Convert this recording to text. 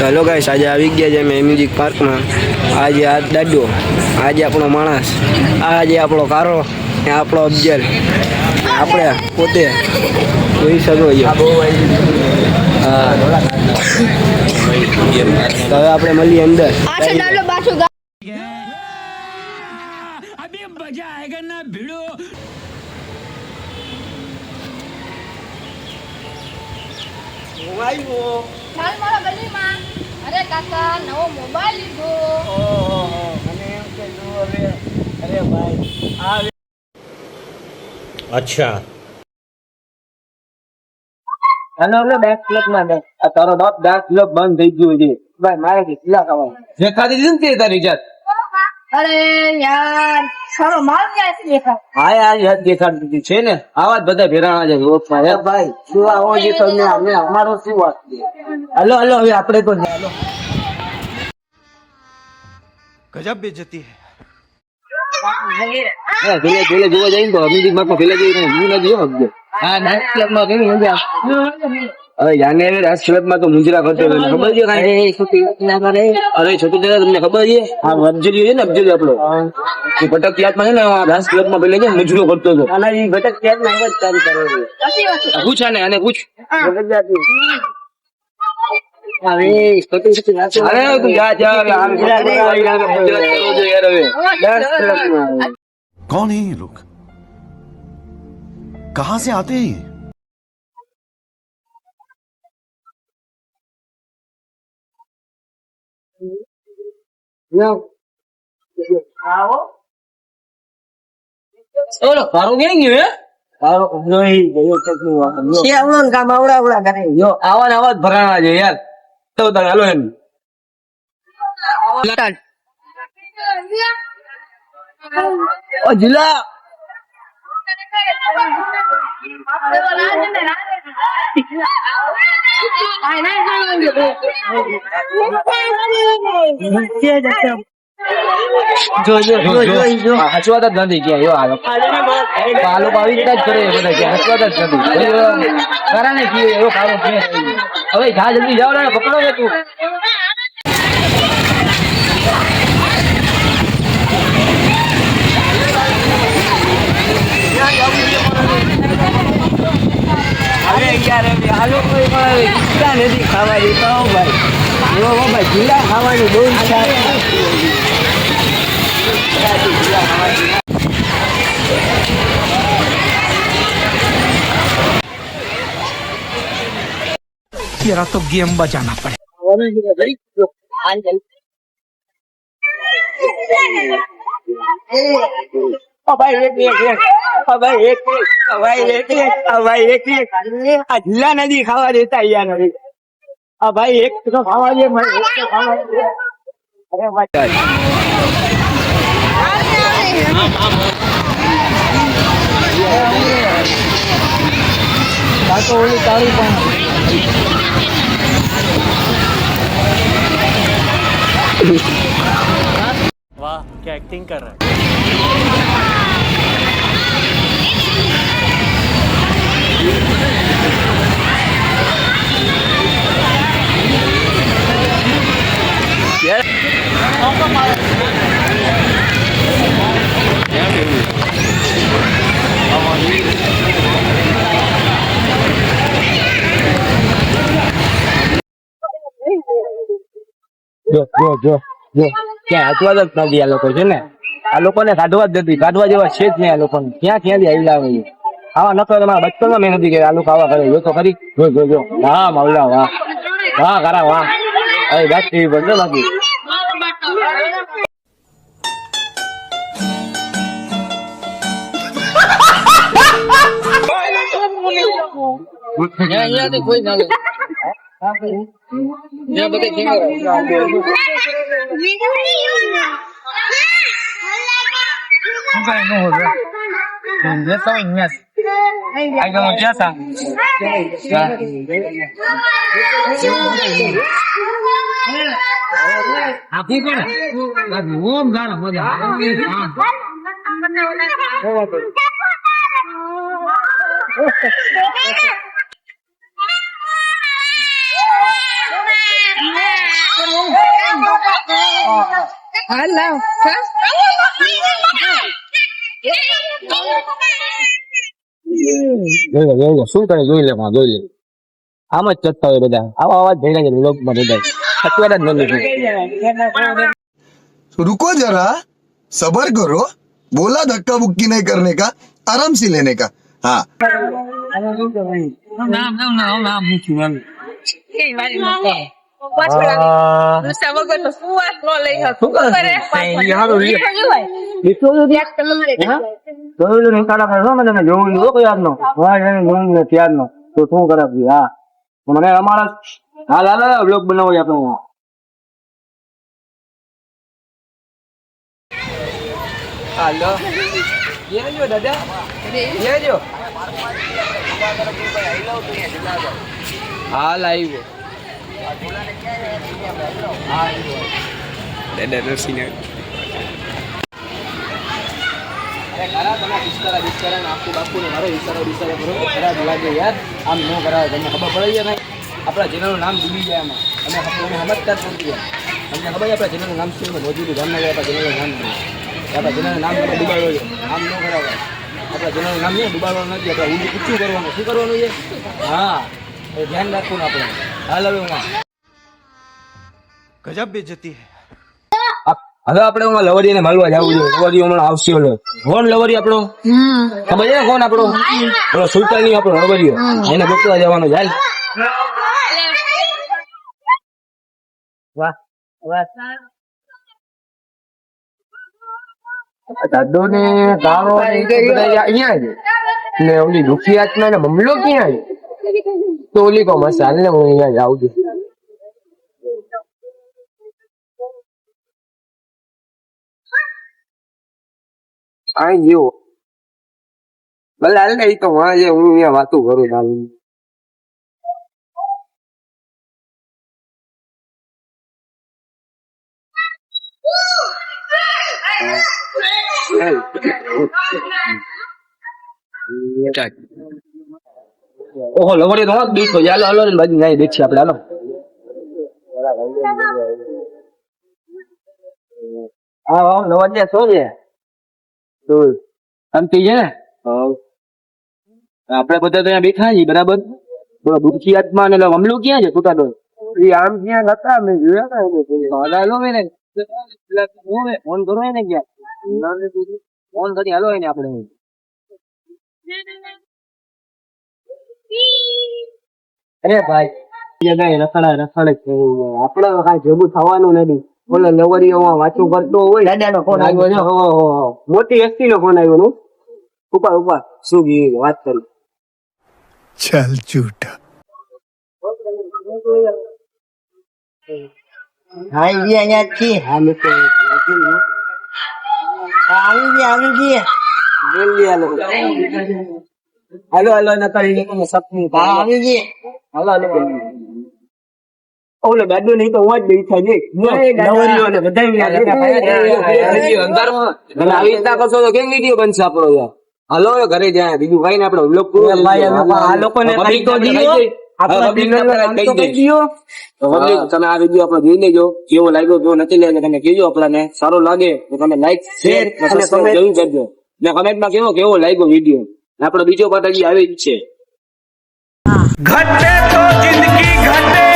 Hello guys, આજે આવી ગયા છે મેં મ્યુઝિક પાર્કમાં. આજે આ દાડો, આજે આપણો માણસ, આજે આપણો કારો, આપણો અફજલ, આપણે પોતે જોઈ શકો છો. હા, તો હવે આપણે મળીએ અંદર. अभी मजा आएगा ना भिड़ो. ચાલ મારા ગલીમાં. અરે કાકા, નવો મોબાઈલ લીધો. अच्छा. હેલો બેક ક્લબમાં બે આ તારો બાપ ડાક ક્લબ બંધ થઈ ગયું છે ભાઈ. મારે કેટલા ખાવા દેખાતી દીધી ને તારી જાત. અરે યાર, સારો માલ ક્યાંથી દેખાય? હા યાર, યાદ દેખાડતી હતી છે ને. આવા જ બધા ભેરાણા છે ગ્રુપમાં. હે ભાઈ, શું આવો છે તમને? અમે અમારો શું વાત છે? હલો હલો, હવે આપણે તો હાલો. गजब बेइज्जती है. પેલે પેલે જોવા જઈને તો મ્યુઝિક માં પેલે જઈને હું નથી હો. હા, ડાન્સ ક્લબ માં કેવી મજા. અરે જાને ડાન્સ ક્લબ માં તો મુંજરા કરતો હતો, ખબર છે કાઈ? અરે છોટું દાદા, તમને ખબર છે? હા, અફજલી છે ને, અફજલી આપણો એ ભટક યાદમાં છે ને, ડાન્સ ક્લબ માં પેલે છે મુંજરો કરતો હતો. અને એ ભટક યાદમાં એમ જ ચાલુ કરે છે. પૂછ આને, આને પૂછ. અરે તું જા જા યાર, कौन है ये लोग? कहां से आते हैं ये? ઓલો તારો ક્યાં ગયો? હે તારો નહીં ગયો ચકની વાત છે. આવડો ને કામ આવડા કરે. જો આવા ને આવા જ ભરાણા છે યાર. તો તારે હાલો એમ. ઓ જિલ્લા જો જો જો જો હસવાત જ નથી ક્યાં. યો હાલો આ લોકો આવી રીતે જ કરે બધા, ક્યાં હસવાત જ નથી. કરા ને કી એવો કારો છે. હવે જા જલ્દી જાવ ને, પકડો ને તું. હવે યાર આ લોકો ઈચ્છા નથી ખાવાની. તો ભાઈ એવો ભાઈ જુલા ખાવાની બહુ ઈચ્છા છે. तेरा तो गेम बजाना पड़े. આ જુલા નથી ખાવા દેતા યાર. નથી આ ભાઈ એક તો ખાવા દે. અરે ભાઈ તો ઓલી તાળી પણ वाह, क्या एक्टिंग कर रहा है. જો જો જો જો ક્યાં હસવા જ નથી આ લોકો છે ને. આ લોકોને કાઢવા જ નથી, કાઢવા જેવા છે જ નહીં આ લોકોને. ક્યાંથી આવેલા આવે છે આવા? નતો તમારા બચપનમાં મેં નથી કે આ લોકો આવા કરે. જો તો ખરી. જો જો જો વાહ માવલા, વાહ વાહ ખરા વાહ. હવે વાત કેવી પડશે બાકી. અહીંયાથી કોઈ ના લે. જ્યાં બધે હા લાવ જોઈ લે શું કરે જોઈ લે આમ જ ચડતા હોય બધા આવા અવાજ ભેગા છે લોકમાં બધા અત્યારે જ નથી तो रुको जरा सबर करो बोला धक्का बुक्की नहीं करने का आराम से लेने का हाँ ત્યારનો તો શું કરે હા મને અમારા હાલ હાલ બ્લોગ બનાવો આપણે હાલો જો દાદા જો હાલ આવ્યો દાદા રસીને આપણા ચેનલનું નામ ડૂબી જાય એમાં અને સમજતા જ નથી તમને ખબર છે આપણા ચેનલનું નામ શું મોજુદું ગામના આપણા ચેનલનું નામ આપણા ચેનલનું નામ ડુબાડો છે નામ ન કરાવે આપણા ચેનલનું નામ નહીં ડુબાડવાનું નથી આપણે ઊંચું કરવાનું શું કરવાનું છે હા એ ધ્યાન રાખવું આપણે હાલ હવે હું गजब बेइज्जती है હવે આપણે હું લવરી ને મળવા જવું જોઈએ લવરી હમણાં આવશે કોણ લવરી આપણો ખબર છે ને કોણ આપણો પેલો સુલતાની આપણો લવરીઓ એને ગોતવા જવાનો જાય વાહ વાહ દાદો ને ગાળો અહીંયા છે ને ઓલી દુખી આત્મા ને મમલો ક્યાં છે તો ઓલી કો મસાલ ને હું અહીંયા જાઉં છું આ ગયો ભલે હાલ ને તો વાં જે હું અહીંયા વાતો કરું હાલ ઓહો લવડી તો બીટ તો ચાલો હાલો ને બાજુ જાય બેઠી આપણે હાલો હા હા લવડી શું છે શાંતિ છે ને આપડે બધા તો અહીંયા બેઠા છીએ બરાબર દુઃખી આત્મા ને હમલું ક્યાં છે છૂટા એ આમ ક્યાં હતા મેં જોયા હાલો ને ફોન કરો ને ક્યાં ફોન કરી હાલો ને આપડે અરે ભાઈ રખડે આપડે કઈ ભેગું થવાનું નથી બોલો લવરીઓ વાંચું કરતો હોય દાદા નો ફોન આવ્યો મોટી હસ્તી નો ફોન આવ્યો નું ઉપર શું વાત કરી चल झूठा આવી ગયા અહીંયા થી હા મેં તો આવી ગયા હાલો હાલો ના કરી સપનું આવી ગયા હાલો હાલો ઓલો દાદુ નહીં તો હું જ બેઠા છે નવરીઓને બધા આવી રીતના કરશો તો કેમ વિડીયો બનશે આપણો યાર હાલો ઘરે જાય બીજું કઈ ને આપડે વ્લોગ પૂરો આ લોકોને તમે આ વિડીયો આપણે જોઈ લેજો કેવો લાગ્યો કેવો નથી લાગ્યો તમે કહેજો આપણાને સારો લાગે તો તમે લાઈક શેર અને સબસ્ક્રાઇબ જરૂર કરજો ને કમેન્ટમાં કેવો લાગ્યો વિડીયો આપણો બીજો પાર્ટ હજી આવી જ છે घटे तो जिंदगी घटे